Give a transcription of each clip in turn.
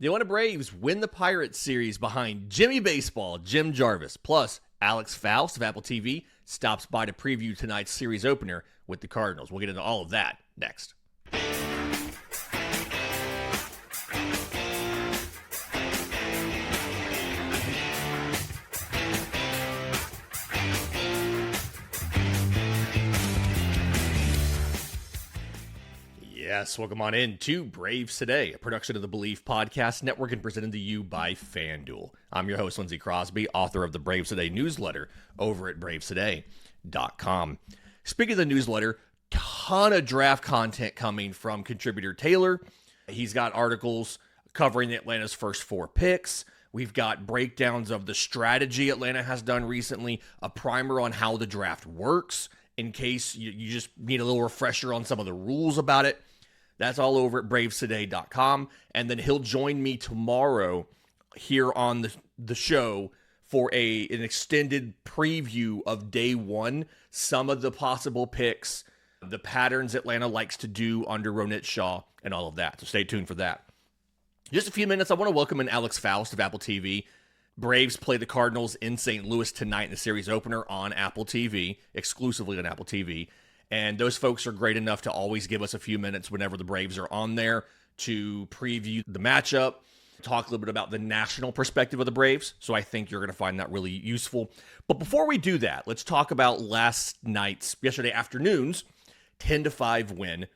The Atlanta Braves win the Pirates series behind Jimmy Baseball, Jim Jarvis. Plus, Alex Faust of Apple TV stops by to preview tonight's series opener with the Cardinals. We'll get into all of that next. Yes, welcome on in to Braves Today, a production of the Believe Podcast Network and presented to you by FanDuel. I'm your host, Lindsey Crosby, author of the Braves Today newsletter over at bravestoday.com. Speaking of the newsletter, ton of draft content coming from contributor Taylor. He's got articles covering Atlanta's first 4 picks. We've got breakdowns of the strategy Atlanta has done recently, a primer on how the draft works, in case you just need a little refresher on some of the rules about it. That's all over at bravestoday.com. And then he'll join me tomorrow here on the show for an extended preview of day 1, some of the possible picks, the patterns Atlanta likes to do under Ronit Shaw, and all of that. So stay tuned for that. Just a few minutes, I want to welcome in Alex Faust of Apple TV. Braves play the Cardinals in St. Louis tonight in the series opener on Apple TV, exclusively on Apple TV. And those folks are great enough to always give us a few minutes whenever the Braves are on there to preview the matchup, talk a little bit about the national perspective of the Braves. So I think you're going to find that really useful. But before we do that, let's talk about yesterday afternoon's 10-5 win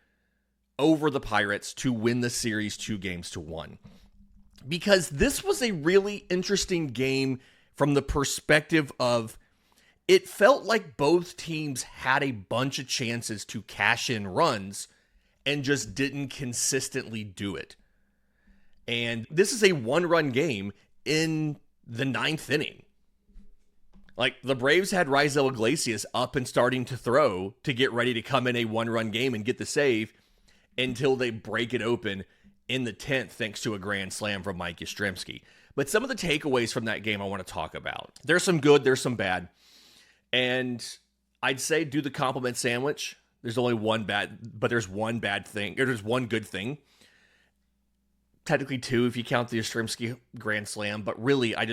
over the Pirates to win the series 2-1. Because this was a really interesting game from the perspective of it felt like both teams had a bunch of chances to cash in runs and just didn't consistently do it. And this is a 1-run game in the 9th inning. Like, the Braves had Raisel Iglesias up and starting to throw to get ready to come in a 1-run game and get the save until they break it open in the 10th thanks to a grand slam from Mike Yastrzemski. But some of the takeaways from that game I want to talk about. There's some good, there's some bad. And I'd say do the compliment sandwich. There's only one bad, but there's one bad thing, or there's one good thing. Technically 2 if you count the Yastrzemski grand slam, but really I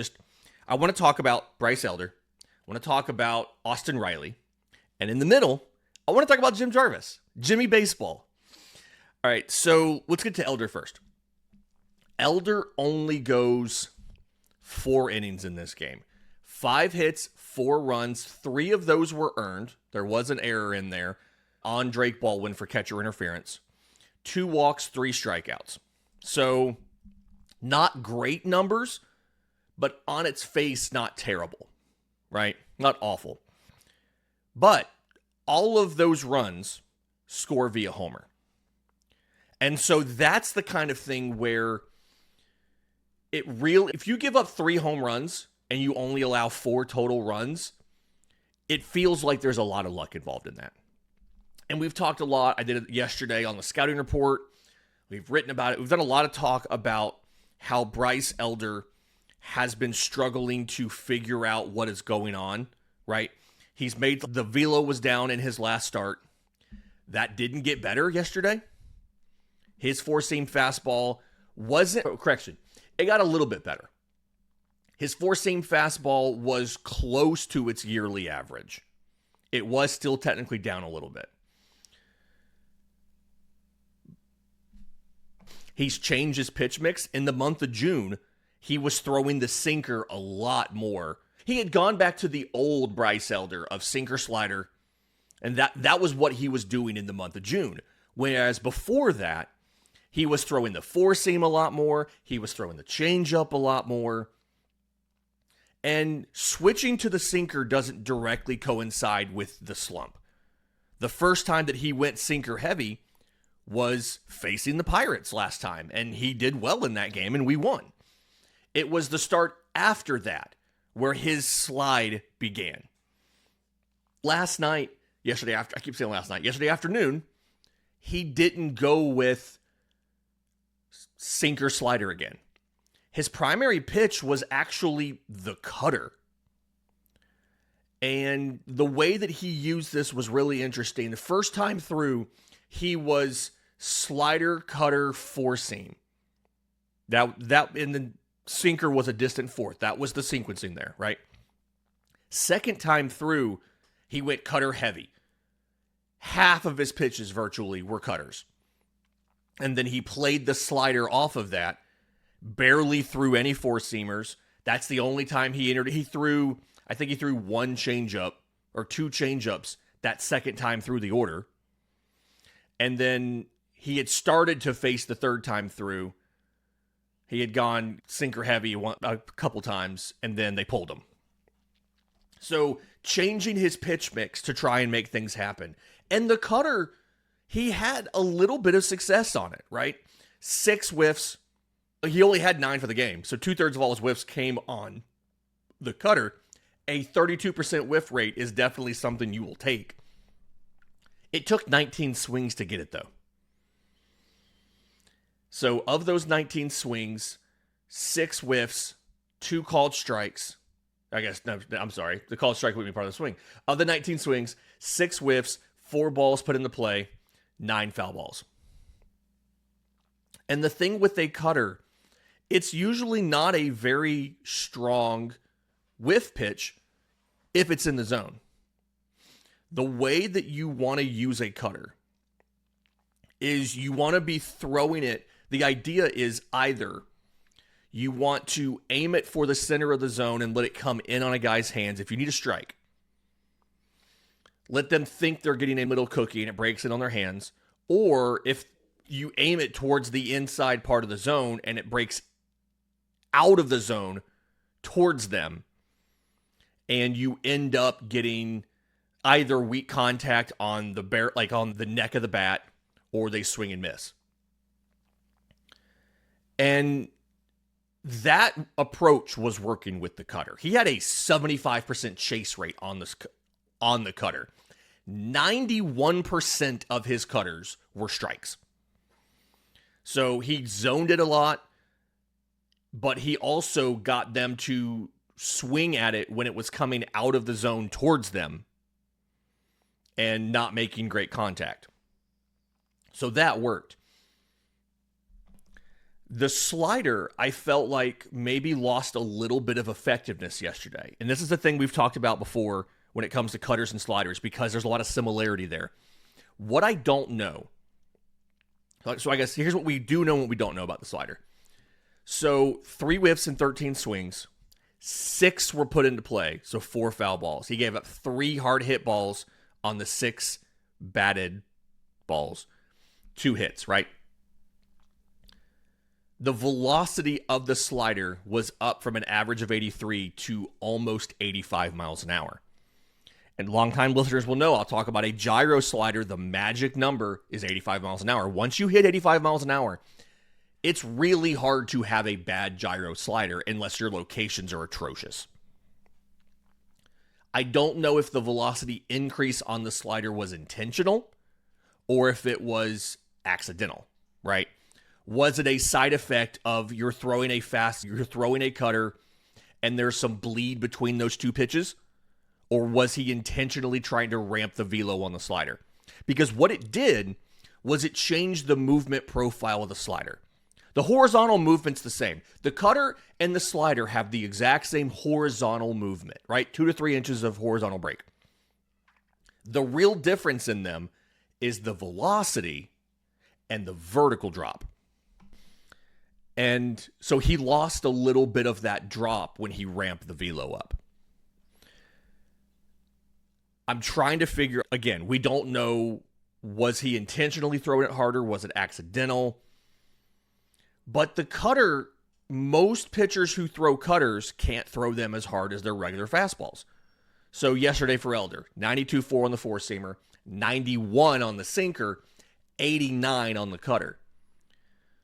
want to talk about Bryce Elder. I want to talk about Austin Riley. And in the middle, I want to talk about Jim Jarvis, Jimmy Baseball. All right, so let's get to Elder first. Elder only goes 4 innings in this game. 5 hits, 4 runs, 3 of those were earned. There was an error in there on Drake Baldwin for catcher interference. 2 walks, 3 strikeouts. So, not great numbers, but on its face, not terrible, right? Not awful. But all of those runs score via homer. And so that's the kind of thing where if you give up 3 home runs and you only allow 4 total runs, it feels like there's a lot of luck involved in that. And we've talked a lot. I did it yesterday on the scouting report. We've written about it. We've done a lot of talk about how Bryce Elder has been struggling to figure out what is going on, right? He's made the velo was down in his last start. That didn't get better yesterday. His 4-seam fastball it got a little bit better. His 4-seam fastball was close to its yearly average. It was still technically down a little bit. He's changed his pitch mix. In the month of June, he was throwing the sinker a lot more. He had gone back to the old Bryce Elder of sinker slider, and that was what he was doing in the month of June. Whereas before that, he was throwing the 4-seam a lot more. He was throwing the changeup a lot more. And switching to the sinker doesn't directly coincide with the slump. The first time that he went sinker heavy was facing the Pirates last time, and he did well in that game, and we won. It was the start after that where his slide began. Yesterday afternoon, he didn't go with sinker slider again. His primary pitch was actually the cutter. And the way that he used this was really interesting. The first time through, he was slider, cutter, 4-seam. And the sinker was a distant fourth. That was the sequencing there, right? Second time through, he went cutter heavy. Half of his pitches virtually were cutters. And then he played the slider off of that, barely threw any four-seamers. That's the only time he entered. I think he threw one changeup or two changeups that second time through the order. And then he had started to face the third time through. He had gone sinker heavy a couple times, and then they pulled him. So changing his pitch mix to try and make things happen. And the cutter, he had a little bit of success on it, right? 6 whiffs. He only had 9 for the game. So 2/3 of all his whiffs came on the cutter. A 32% whiff rate is definitely something you will take. It took 19 swings to get it, though. So of those 19 swings, 6 whiffs, 2 called strikes. I guess, no, I'm sorry. The called strike wouldn't be part of the swing. Of the 19 swings, 6 whiffs, 4 balls put into play, 9 foul balls. And the thing with a cutter, it's usually not a very strong whiff pitch if it's in the zone. The way that you want to use a cutter is you want to be throwing it. The idea is either you want to aim it for the center of the zone and let it come in on a guy's hands. If you need a strike, let them think they're getting a middle cookie and it breaks it on their hands. Or if you aim it towards the inside part of the zone and it breaks out of the zone towards them, and you end up getting either weak contact on the on the neck of the bat, or they swing and miss. And that approach was working with the cutter. He had a 75% chase rate on the cutter. 91% of his cutters were strikes. So he zoned it a lot, but he also got them to swing at it when it was coming out of the zone towards them and not making great contact. So that worked. The slider, I felt like maybe lost a little bit of effectiveness yesterday. And this is the thing we've talked about before when it comes to cutters and sliders, because there's a lot of similarity there. What I don't know, so I guess here's what we do know and what we don't know about the slider. So 3 whiffs and 13 swings, 6 were put into play, so 4 foul balls. He gave up 3 hard hit balls on the 6 batted balls. 2 hits, right? The velocity of the slider was up from an average of 83 to almost 85 miles an hour. And longtime listeners will know I'll talk about a gyro slider. The magic number is 85 miles an hour. Once you hit 85 miles an hour, it's really hard to have a bad gyro slider unless your locations are atrocious. I don't know if the velocity increase on the slider was intentional or if it was accidental, right? Was it a side effect of you're throwing a cutter, and there's some bleed between those 2 pitches? Or was he intentionally trying to ramp the velo on the slider? Because what it did was it changed the movement profile of the slider. The horizontal movement's the same. The cutter and the slider have the exact same horizontal movement, right? 2 to 3 inches of horizontal break. The real difference in them is the velocity and the vertical drop. And so he lost a little bit of that drop when he ramped the velo up. I'm trying to figure, again, we don't know, was he intentionally throwing it harder? Was it accidental? But the cutter, most pitchers who throw cutters can't throw them as hard as their regular fastballs. So yesterday for Elder, 92.4 on the 4-seamer, 91 on the sinker, 89 on the cutter.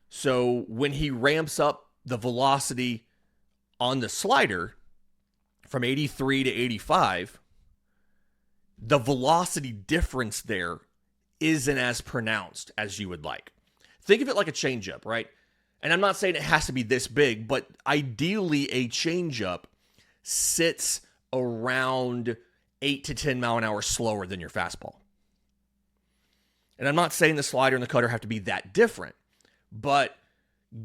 So when he ramps up the velocity on the slider from 83 to 85, the velocity difference there isn't as pronounced as you would like. Think of it like a changeup, right? And I'm not saying it has to be this big, but ideally a changeup sits around 8 to 10 mile an hour slower than your fastball. And I'm not saying the slider and the cutter have to be that different, but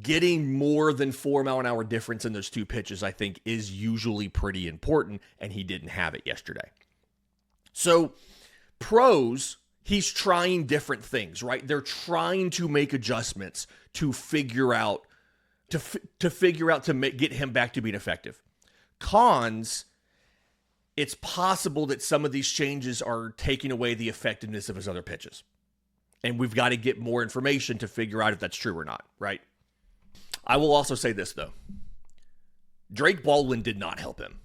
getting more than 4-mile-an-hour difference in those two pitches, I think, is usually pretty important, and he didn't have it yesterday. So, pros, he's trying different things, right? They're trying to make adjustments to figure out get him back to being effective. Cons, it's possible that some of these changes are taking away the effectiveness of his other pitches. And we've got to get more information to figure out if that's true or not, right? I will also say this, though. Drake Baldwin did not help him,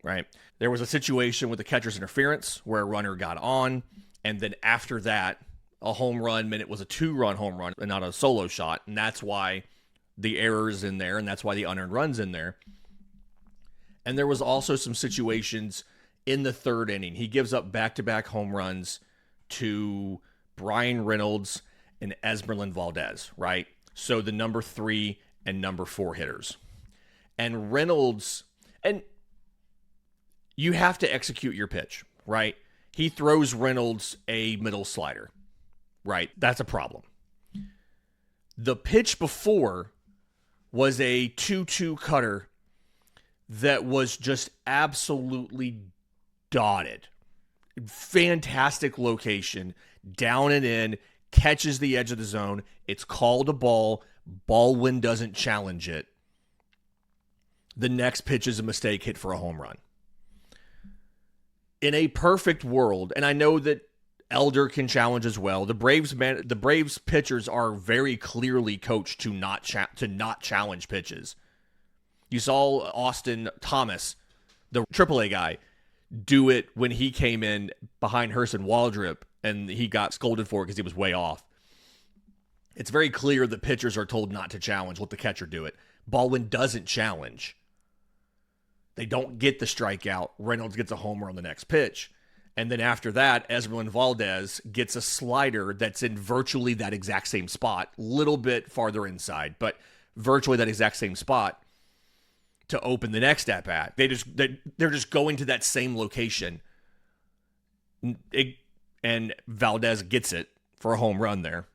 right? There was a situation with the catcher's interference where a runner got on, and then after that, a home run meant it was a 2-run home run and not a solo shot, and that's why the error's in there, and that's why the unearned run's in there. And there was also some situations in the third inning. He gives up back-to-back home runs to Brian Reynolds and Esmeralyn Valdez, right? So the number 3 and number 4 hitters. And Reynolds, and you have to execute your pitch, right? He throws Reynolds a middle slider, right? That's a problem. The pitch before was a 2-2 cutter that was just absolutely dotted. Fantastic location, down and in, catches the edge of the zone. It's called a ball. Baldwin doesn't challenge it. The next pitch is a mistake hit for a home run. In a perfect world, and I know that Elder can challenge as well. The Braves pitchers are very clearly coached to not challenge pitches. You saw Austin Thomas, the AAA guy, do it when he came in behind Hurston Waldrop, and he got scolded for it because he was way off. It's very clear that pitchers are told not to challenge. Let the catcher do it. Baldwin doesn't challenge. They don't get the strikeout. Reynolds gets a homer on the next pitch. And then after that, Esmeralyn Valdez gets a slider that's in virtually that exact same spot, little bit farther inside, but virtually that exact same spot to open the next at-bat. They're just going to that same location. And Valdez gets it for a home run there.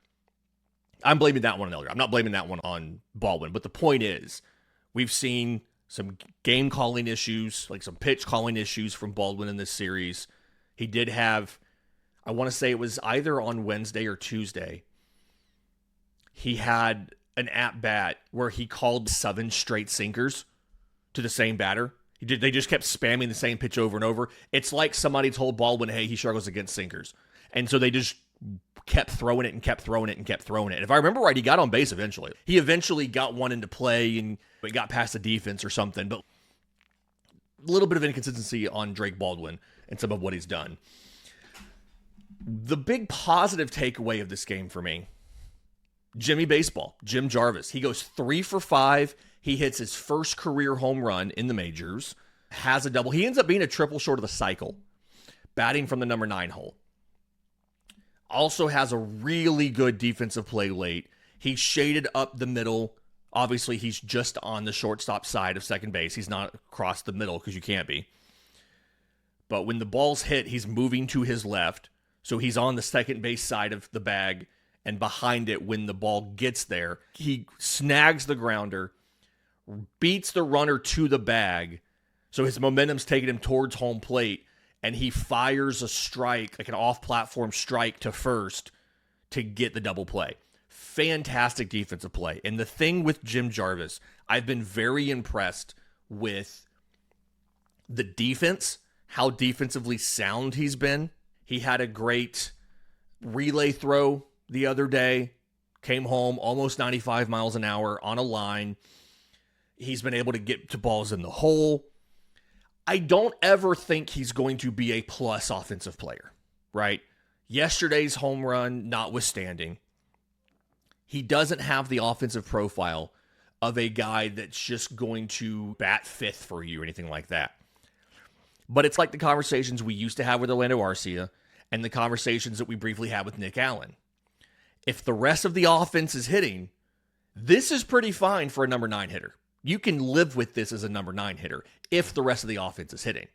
I'm blaming that one on Elder. I'm not blaming that one on Baldwin. But the point is, we've seen some game calling issues, like some pitch calling issues from Baldwin in this series. He did have, I want to say it was either on Wednesday or Tuesday, he had an at-bat where he called 7 straight sinkers to the same batter. They just kept spamming the same pitch over and over. It's like somebody told Baldwin, hey, he struggles against sinkers. And so they just kept throwing it and kept throwing it and kept throwing it. And if I remember right, he got on base eventually. He eventually got one into play and it got past the defense or something. But a little bit of inconsistency on Drake Baldwin and some of what he's done. The big positive takeaway of this game for me, Jimmy Baseball, Jim Jarvis. He goes 3 for 5. He hits his first career home run in the majors, has a double. He ends up being a triple short of the cycle, batting from the number 9 hole. Also has a really good defensive play late. He shaded up the middle. Obviously, he's just on the shortstop side of second base. He's not across the middle because you can't be. But when the ball's hit, he's moving to his left. So he's on the second base side of the bag. And behind it, when the ball gets there, he snags the grounder, beats the runner to the bag. So his momentum's taking him towards home plate. And he fires a strike, like an off-platform strike to first to get the double play. Fantastic defensive play. And the thing with Jim Jarvis, I've been very impressed with the defense, how defensively sound he's been. He had a great relay throw the other day, came home almost 95 miles an hour on a line. He's been able to get to balls in the hole. I don't ever think he's going to be a plus offensive player, right? Yesterday's home run notwithstanding, he doesn't have the offensive profile of a guy that's just going to bat 5th for you or anything like that. But it's like the conversations we used to have with Orlando Arcia and the conversations that we briefly had with Nick Allen. If the rest of the offense is hitting, this is pretty fine for a number 9 hitter. You can live with this as a number 9 hitter if the rest of the offense is hitting.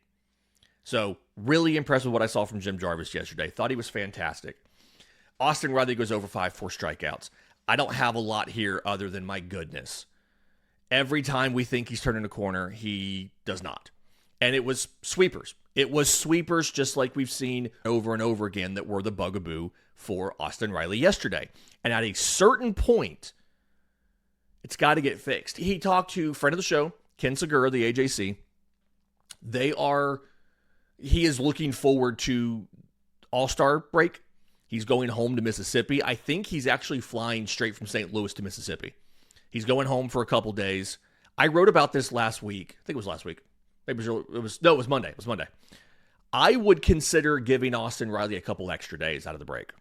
So, really impressed with what I saw from Jim Jarvis yesterday. Thought he was fantastic. Austin Riley goes over 5, 4 strikeouts. I don't have a lot here other than my goodness. Every time we think he's turning a corner, he does not. And it was sweepers. It was sweepers just like we've seen over and over again that were the bugaboo for Austin Riley yesterday. And at a certain point, it's got to get fixed. He talked to friend of the show, Ken Segura, the AJC. He is looking forward to All-Star break. He's going home to Mississippi. I think he's actually flying straight from St. Louis to Mississippi. He's going home for a couple days. I wrote about this last week. I think it was last week. Maybe it was Monday. It was Monday. I would consider giving Austin Riley a couple extra days out of the break.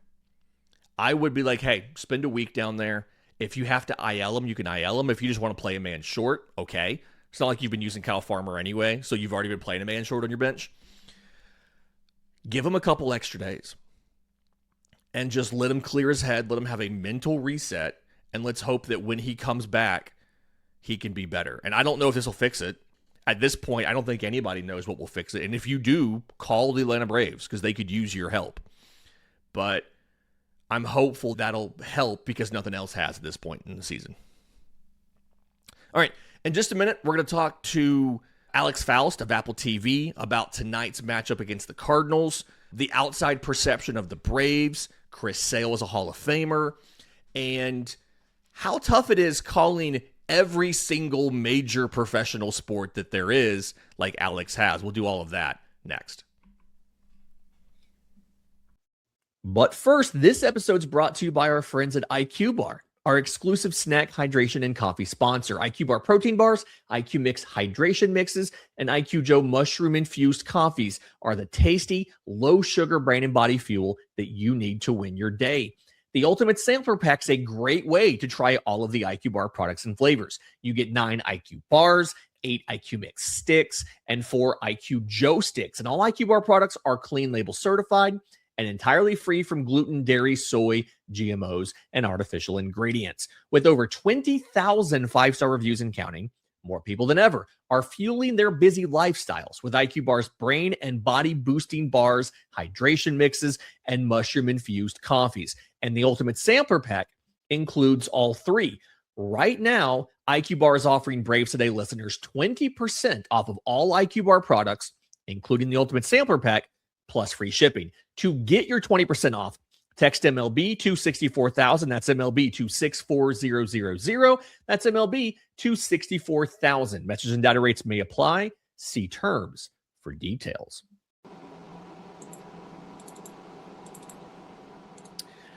I would be like, hey, spend a week down there. If you have to IL him, you can IL him. If you just want to play a man short, okay. It's not like you've been using Kyle Farmer anyway, so you've already been playing a man short on your bench. Give him a couple extra days. And just let him clear his head, let him have a mental reset, and let's hope that when he comes back, he can be better. And I don't know if this will fix it. At this point, I don't think anybody knows what will fix it. And if you do, call the Atlanta Braves because they could use your help. But I'm hopeful that'll help because nothing else has at this point in the season. All right, in just a minute, we're going to talk to Alex Faust of Apple TV about tonight's matchup against the Cardinals, the outside perception of the Braves, Chris Sale is a Hall of Famer, and how tough it is calling every single major professional sport that there is, like Alex has. We'll do all of that next. But first, this episode's brought to you by our friends at IQ Bar, our exclusive snack, hydration, and coffee sponsor. IQ Bar protein bars, IQ Mix hydration mixes, and IQ Joe mushroom-infused coffees are the tasty, low-sugar brain and body fuel that you need to win your day. The Ultimate Sampler Pack's a great way to try all of the IQ Bar products and flavors. You get 9 IQ bars, 8 IQ Mix sticks, and 4 IQ Joe sticks. And all IQ Bar products are clean label certified and entirely free from gluten, dairy, soy, GMOs, and artificial ingredients. With over 20,000 5-star reviews and counting, more people than ever are fueling their busy lifestyles with IQ Bar's brain and body boosting bars, hydration mixes, and mushroom-infused coffees. And the Ultimate Sampler Pack includes all 3. Right now, IQ Bar is offering Braves Today listeners 20% off of all IQ Bar products, including the Ultimate Sampler Pack, plus free shipping. To get your 20% off, text MLB to 64,000. That's MLB to 64000. That's MLB to 64,000. Message and data rates may apply. See terms for details.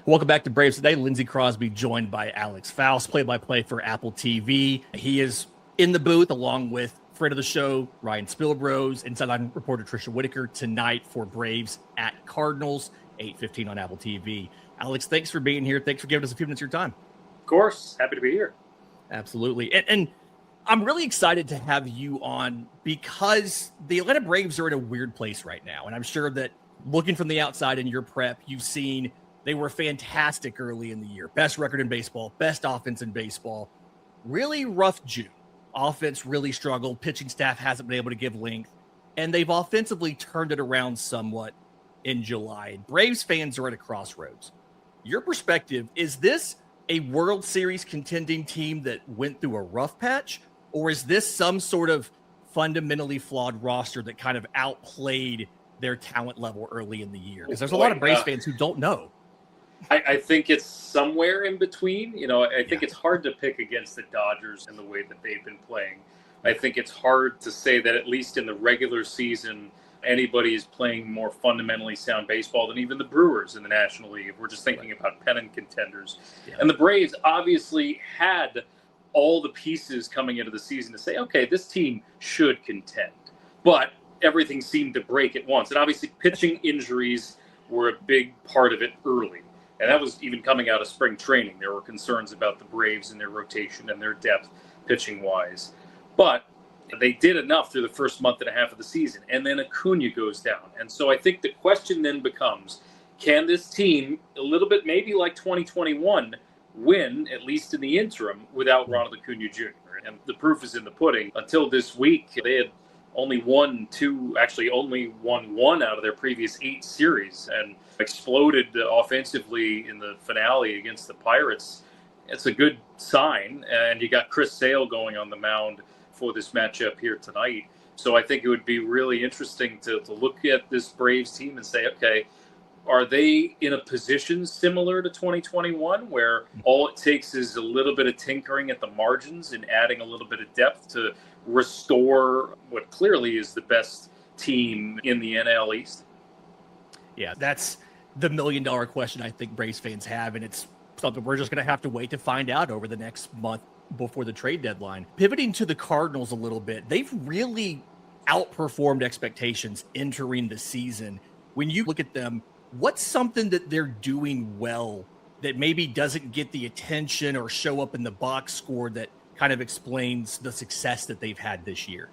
Welcome back to Braves Today. Lindsey Crosby joined by Alex Faust, play-by-play for Apple TV. He is in the booth along with friend of the show, Ryan Spilbrose, inside line reporter Trisha Whitaker tonight for Braves at Cardinals, 8:15 on Apple TV. Alex, thanks for being here. Thanks for giving us a few minutes of your time. Of course. Happy to be here. Absolutely. And I'm really excited to have you on because the Atlanta Braves are in a weird place right now. And I'm sure that looking from the outside in your prep, you've seen they were fantastic early in the year. Best record in baseball, best offense in baseball. Really rough June. Offense really struggled. Pitching staff hasn't been able to give length. And they've offensively turned it around somewhat in July. Braves fans are at a crossroads. Your perspective, is this a World Series contending team that went through a rough patch? Or is this some sort of fundamentally flawed roster that kind of outplayed their talent level early in the year? Because there's a lot of Braves fans who don't know. I think it's somewhere in between. You know, I think it's hard to pick against the Dodgers in the way that they've been playing. I think it's hard to say that at least in the regular season, anybody is playing more fundamentally sound baseball than even the Brewers in the National League, if we're just thinking about pennant contenders. Yeah. And the Braves obviously had all the pieces coming into the season to say, okay, this team should contend. But everything seemed to break at once. And obviously pitching injuries were a big part of it early. And that was even coming out of spring training. There were concerns about the Braves and their rotation and their depth pitching-wise. But they did enough through the first month and a half of the season. And then Acuña goes down. And so I think the question then becomes, can this team, a little bit maybe like 2021, win, at least in the interim, without Ronald Acuña Jr.? And the proof is in the pudding. Until this week, they had only won 1 out of their previous 8 series and exploded offensively in the finale against the Pirates it's a good sign. And you got Chris Sale going on the mound for this matchup here tonight. So I think it would be really interesting to look at this Braves team and say, okay, are they in a position similar to 2021 where all it takes is a little bit of tinkering at the margins and adding a little bit of depth to restore what clearly is the best team in the NL East? Yeah, that's the million-dollar question I think Braves fans have, and it's something we're just going to have to wait to find out over the next month before the trade deadline. Pivoting to the Cardinals a little bit, they've really outperformed expectations entering the season. When you look at them, what's something that they're doing well that maybe doesn't get the attention or show up in the box score that kind of explains the success that they've had this year?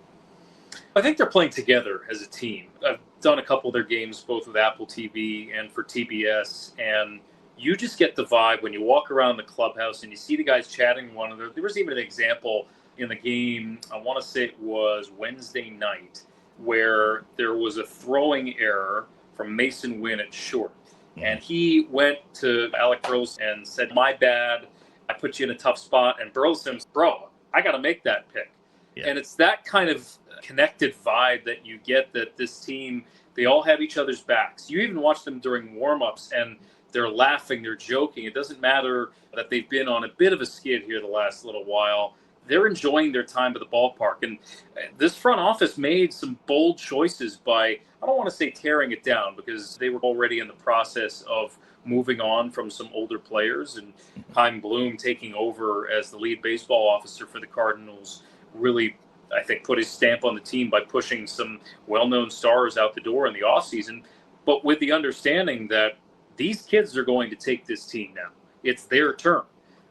I think they're playing together as a team. I've done a couple of their games, both with Apple TV and for TBS, and you just get the vibe when you walk around the clubhouse and you see the guys chatting with one another. There was even an example in the game, I want to say it was Wednesday night, where there was a throwing error from Mason Wynn at short. And he went to Alex Faust and said, "My bad, I put you in a tough spot." And Burleson's, "Bro, I got to make that pick." Yeah. And it's that kind of connected vibe that you get, that this team, they all have each other's backs. You even watch them during warm-ups and they're laughing, they're joking. It doesn't matter that they've been on a bit of a skid here the last little while. They're enjoying their time at the ballpark. And this front office made some bold choices by, I don't want to say tearing it down, because they were already in the process of moving on from some older players. And Chaim Bloom taking over as the lead baseball officer for the Cardinals really, I think, put his stamp on the team by pushing some well-known stars out the door in the offseason, but with the understanding that these kids are going to take this team now. It's their turn.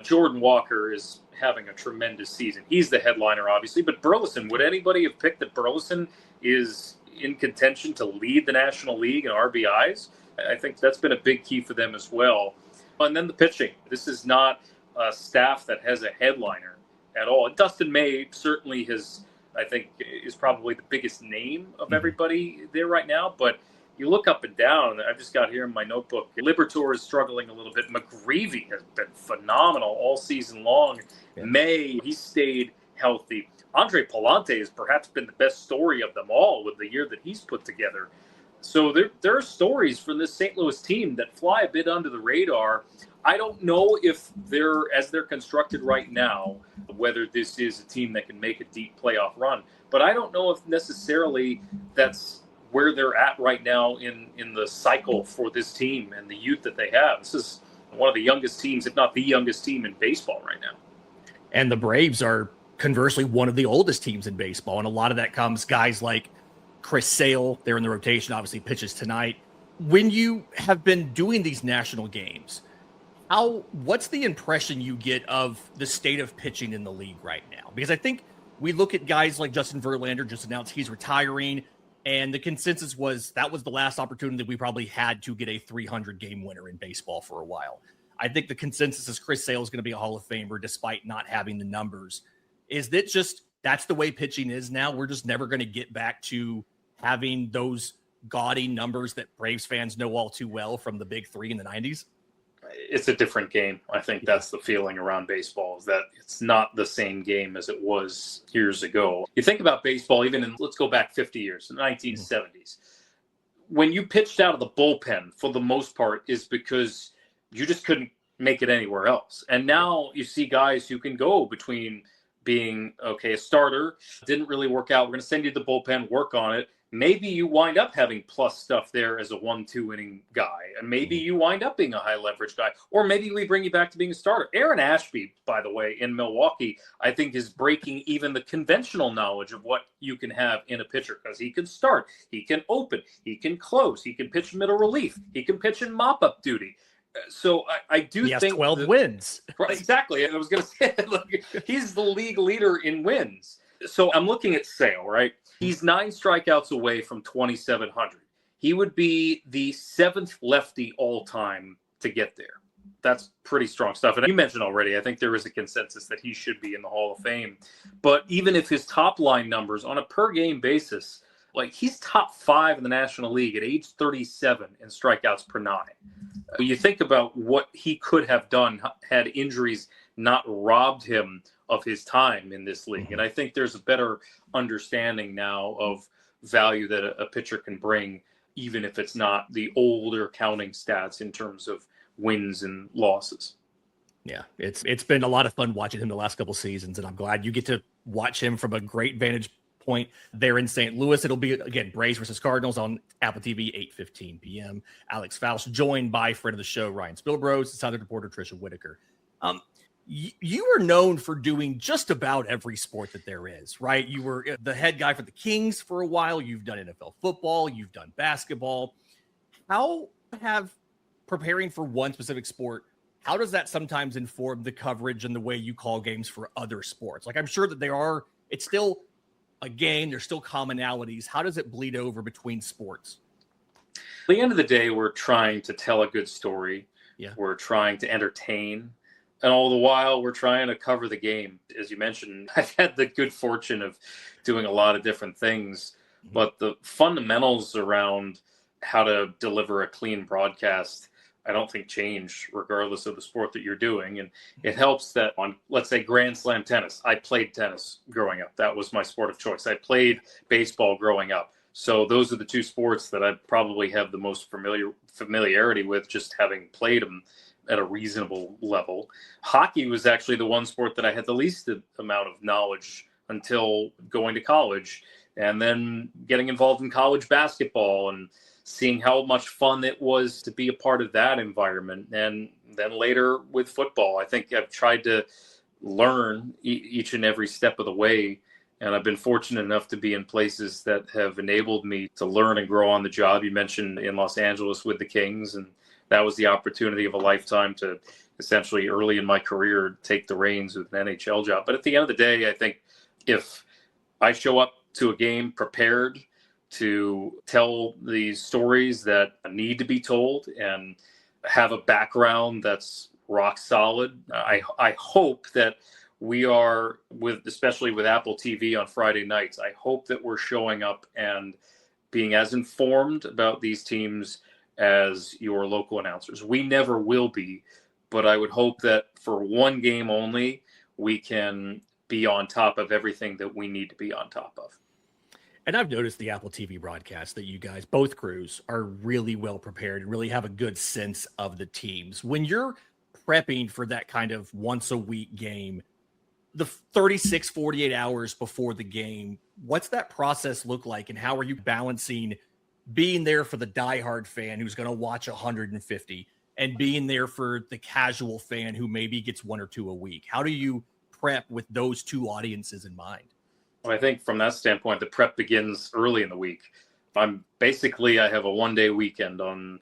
Jordan Walker is having a tremendous season. He's the headliner, obviously, but Burleson, would anybody have picked that Burleson is in contention to lead the National League in RBIs? I think that's been a big key for them as well. And then the pitching. This is not a staff that has a headliner at all. And Dustin May certainly I think, is probably the biggest name of everybody there right now, but you look up and down. I've just got here in my notebook, Liberatore is struggling a little bit. McGreevy has been phenomenal all season long. Yeah. May, he stayed healthy. Andre Palante has perhaps been the best story of them all with the year that he's put together. So there are stories from this St. Louis team that fly a bit under the radar. I don't know if as they're constructed right now, whether this is a team that can make a deep playoff run. But I don't know if necessarily that's where they're at right now in the cycle for this team and the youth that they have. This is one of the youngest teams, if not the youngest team in baseball right now. And the Braves are conversely one of the oldest teams in baseball. And a lot of that comes guys like Chris Sale, they're in the rotation, obviously pitches tonight. When you have been doing these national games, what's the impression you get of the state of pitching in the league right now? Because I think we look at guys like Justin Verlander just announced he's retiring, and the consensus was that was the last opportunity we probably had to get a 300-game winner in baseball for a while. I think the consensus is Chris Sale is going to be a Hall of Famer despite not having the numbers. Is that just that's the way pitching is now? We're just never going to get back to having those gaudy numbers that Braves fans know all too well from the big three in the 90s? It's a different game. I think that's the feeling around baseball, is that it's not the same game as it was years ago. You think about baseball, let's go back 50 years, the 1970s. When you pitched out of the bullpen, for the most part, is because you just couldn't make it anywhere else. And now you see guys who can go between being, a starter, didn't really work out, we're going to send you to the bullpen, work on it. Maybe you wind up having plus stuff there as a 1-2 inning guy, and maybe you wind up being a high leverage guy, or maybe we bring you back to being a starter. Aaron Ashby, by the way, in Milwaukee, I think is breaking even the conventional knowledge of what you can have in a pitcher, because he can start, he can open, he can close, he can pitch middle relief, he can pitch in mop-up duty. So I do think he has 12 wins. Right, exactly. I was going to say, look, he's the league leader in wins. So I'm looking at Sale, right? He's 9 strikeouts away from 2,700. He would be the 7th lefty all-time to get there. That's pretty strong stuff. And you mentioned already, I think there is a consensus that he should be in the Hall of Fame. But even if his top-line numbers on a per-game basis, like he's top 5 in the National League at age 37 in strikeouts per 9. You think about what he could have done had injuries not robbed him of his time in this league. And I think there's a better understanding now of value that a pitcher can bring, even if it's not the older counting stats in terms of wins and losses. Yeah, it's been a lot of fun watching him the last couple seasons, and I'm glad you get to watch him from a great vantage point there in St. Louis. It'll be, again, Braves versus Cardinals on Apple TV, 8:15 p.m. Alex Faust, joined by friend of the show, Ryan Spilbros, Southern reporter Trisha Whitaker. You are known for doing just about every sport that there is, right? You were the head guy for the Kings for a while. You've done NFL football. You've done basketball. How have preparing for one specific sport, how does that sometimes inform the coverage and the way you call games for other sports? Like, I'm sure that it's still a game. There's still commonalities. How does it bleed over between sports? At the end of the day, we're trying to tell a good story. Yeah. We're trying to entertain. And all the while, we're trying to cover the game. As you mentioned, I've had the good fortune of doing a lot of different things, but the fundamentals around how to deliver a clean broadcast, I don't think change regardless of the sport that you're doing. And it helps that on, let's say, Grand Slam tennis, I played tennis growing up. That was my sport of choice. I played baseball growing up. So those are the two sports that I probably have the most familiarity with, just having played them at a reasonable level. Hockey was actually the one sport that I had the least amount of knowledge until going to college, and then getting involved in college basketball and seeing how much fun it was to be a part of that environment. And then later with football, I think I've tried to learn each and every step of the way. And I've been fortunate enough to be in places that have enabled me to learn and grow on the job. You mentioned in Los Angeles with the Kings, and that was the opportunity of a lifetime to essentially early in my career take the reins with an NHL job. But at the end of the day, I think if I show up to a game prepared to tell these stories that need to be told and have a background that's rock solid, I hope that we are, especially with Apple TV on Friday nights, I hope that we're showing up and being as informed about these teams as your local announcers. We never will be, but I would hope that for one game only, we can be on top of everything that we need to be on top of. And I've noticed the Apple TV broadcast that you guys, both crews, are really well prepared and really have a good sense of the teams. When you're prepping for that kind of once a week game, the 36, 48 hours before the game, what's that process look like? And how are you balancing being there for the diehard fan who's going to watch 150 and being there for the casual fan who maybe gets one or two a week? How do you prep with those two audiences in mind? Well, I think from that standpoint, the prep begins early in the week. I have a one-day weekend on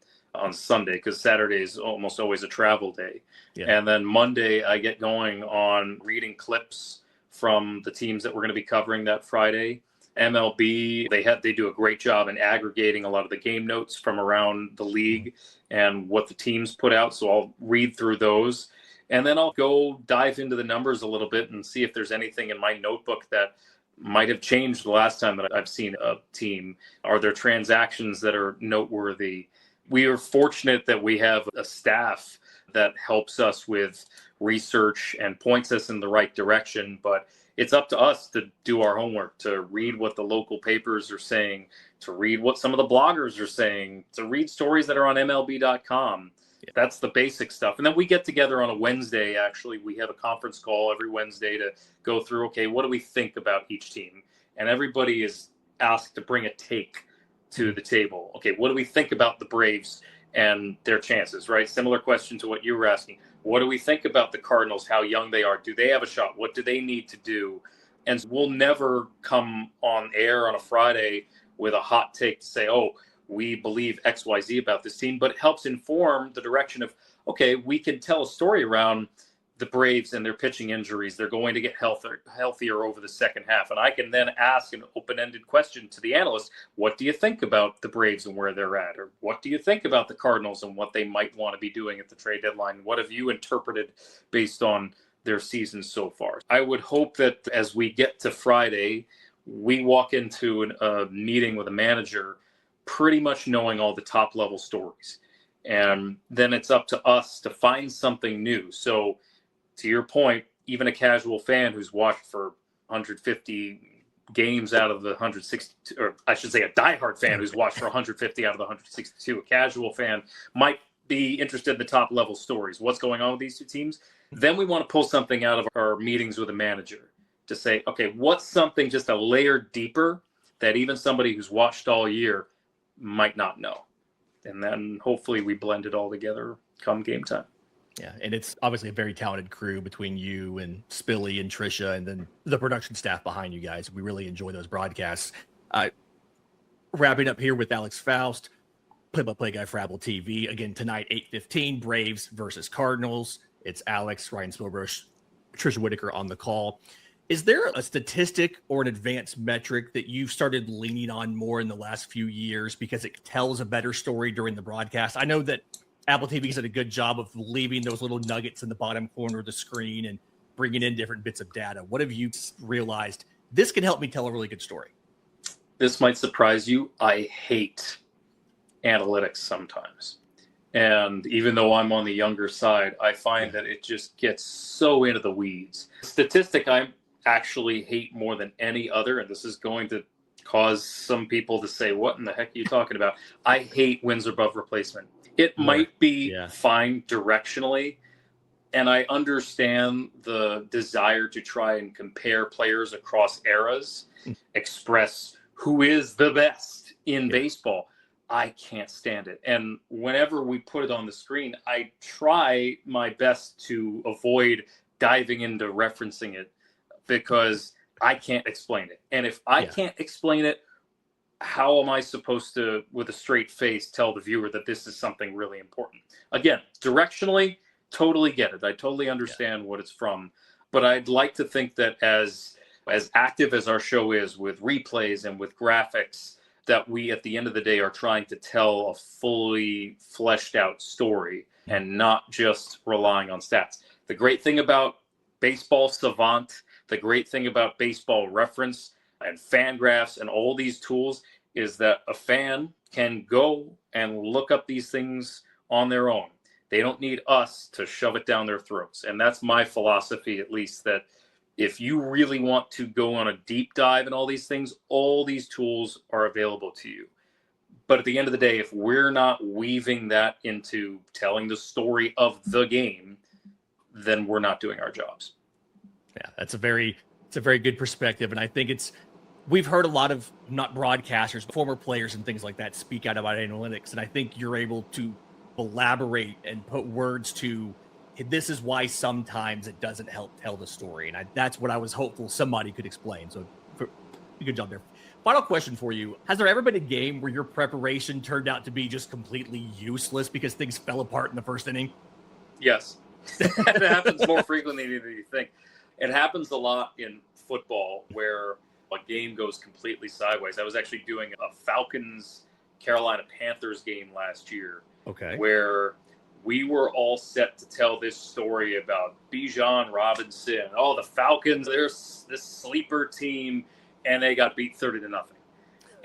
Sunday, because Saturday is almost always a travel day. Yeah. And then Monday I get going on reading clips from the teams that we're going to be covering that Friday. MLB, they do a great job in aggregating a lot of the game notes from around the league and what the teams put out. So I'll read through those, and then I'll go dive into the numbers a little bit and see if there's anything in my notebook that might have changed the last time that I've seen a team. Are there transactions that are noteworthy? We are fortunate that we have a staff that helps us with research and points us in the right direction, but it's up to us to do our homework, to read what the local papers are saying, to read what some of the bloggers are saying, to read stories that are on MLB.com. Yeah. That's the basic stuff. And then we get together on a Wednesday. Actually, we have a conference call every Wednesday to go through, okay, what do we think about each team? And everybody is asked to bring a take to the table. Okay, what do we think about the Braves and their chances, right? Similar question to what you were asking. What do we think about the Cardinals, how young they are? Do they have a shot? What do they need to do? And we'll never come on air on a Friday with a hot take to say, oh, we believe XYZ about this team, but it helps inform the direction of, okay, we can tell a story around the Braves and their pitching injuries. They're going to get healthier over the second half. And I can then ask an open-ended question to the analyst. What do you think about the Braves and where they're at? Or what do you think about the Cardinals and what they might want to be doing at the trade deadline? What have you interpreted based on their season so far? I would hope that as we get to Friday, we walk into a meeting with a manager pretty much knowing all the top-level stories. And then it's up to us to find something new. So to your point, even a casual fan who's watched for 150 games out of the 160, or I should say a diehard fan who's watched for 150 out of the 162, a casual fan might be interested in the top level stories. What's going on with these two teams? Then we want to pull something out of our meetings with a manager to say, okay, what's something just a layer deeper that even somebody who's watched all year might not know? And then hopefully we blend it all together come game time. Yeah, and it's obviously a very talented crew between you and Spilly and Trisha and then the production staff behind you guys. We really enjoy those broadcasts. Wrapping up here with Alex Faust, play-by-play guy for Apple TV. Again, tonight, 8:15, Braves versus Cardinals. It's Alex, Ryan Spilbrush, Trisha Whitaker on the call. Is there a statistic or an advanced metric that you've started leaning on more in the last few years because it tells a better story during the broadcast? I know that Apple TV's did a good job of leaving those little nuggets in the bottom corner of the screen and bringing in different bits of data. What have you realized? This can help me tell a really good story. This might surprise you. I hate analytics sometimes. And even though I'm on the younger side, I find that it just gets so into the weeds. Statistic I actually hate more than any other, and this is going to cause some people to say, what in the heck are you talking about? I hate wins above replacement. It might be fine directionally, and I understand the desire to try and compare players across eras, express who is the best in baseball. I can't stand it. And whenever we put it on the screen, I try my best to avoid diving into referencing it because I can't explain it. And if I can't explain it, how am I supposed to, with a straight face, tell the viewer that this is something really important? Again, directionally, totally get it. I totally understand what it's from. But I'd like to think that as active as our show is with replays and with graphics, that we, at the end of the day, are trying to tell a fully fleshed out story and not just relying on stats. The great thing about Baseball Savant, the great thing about Baseball Reference and Fangraphs and all these tools is that a fan can go and look up these things on their own. They don't need us to shove it down their throats. And that's my philosophy, at least, that if you really want to go on a deep dive in all these things, all these tools are available to you. But at the end of the day, if we're not weaving that into telling the story of the game, then we're not doing our jobs. Yeah, it's a very good perspective. And I think we've heard a lot of not broadcasters, but former players and things like that speak out about analytics. And I think you're able to elaborate and put words to, this is why sometimes it doesn't help tell the story. And that's what I was hopeful somebody could explain. So good job there. Final question for you. Has there ever been a game where your preparation turned out to be just completely useless because things fell apart in the first inning? Yes. It happens more frequently than you think. It happens a lot in football where a game goes completely sideways. I was actually doing a Falcons-Carolina Panthers game last year, where we were all set to tell this story about Bijan Robinson. Oh, the Falcons, they're this sleeper team, and they got beat 30-0.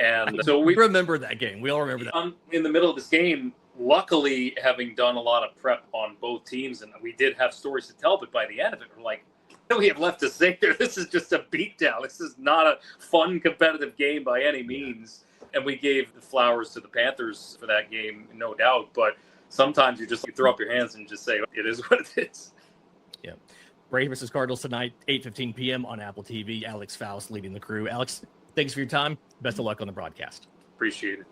And so we remember that game. We all remember that. In the middle of this game, luckily, having done a lot of prep on both teams, and we did have stories to tell, but by the end of it, we're like, what do we have left to say here? This is just a beatdown. This is not a fun, competitive game by any means. And we gave the flowers to the Panthers for that game, no doubt. But sometimes you throw up your hands and just say, it is what it is. Yeah. Braves versus Cardinals tonight, 8:15 p.m. on Apple TV. Alex Faust leading the crew. Alex, thanks for your time. Best of luck on the broadcast. Appreciate it.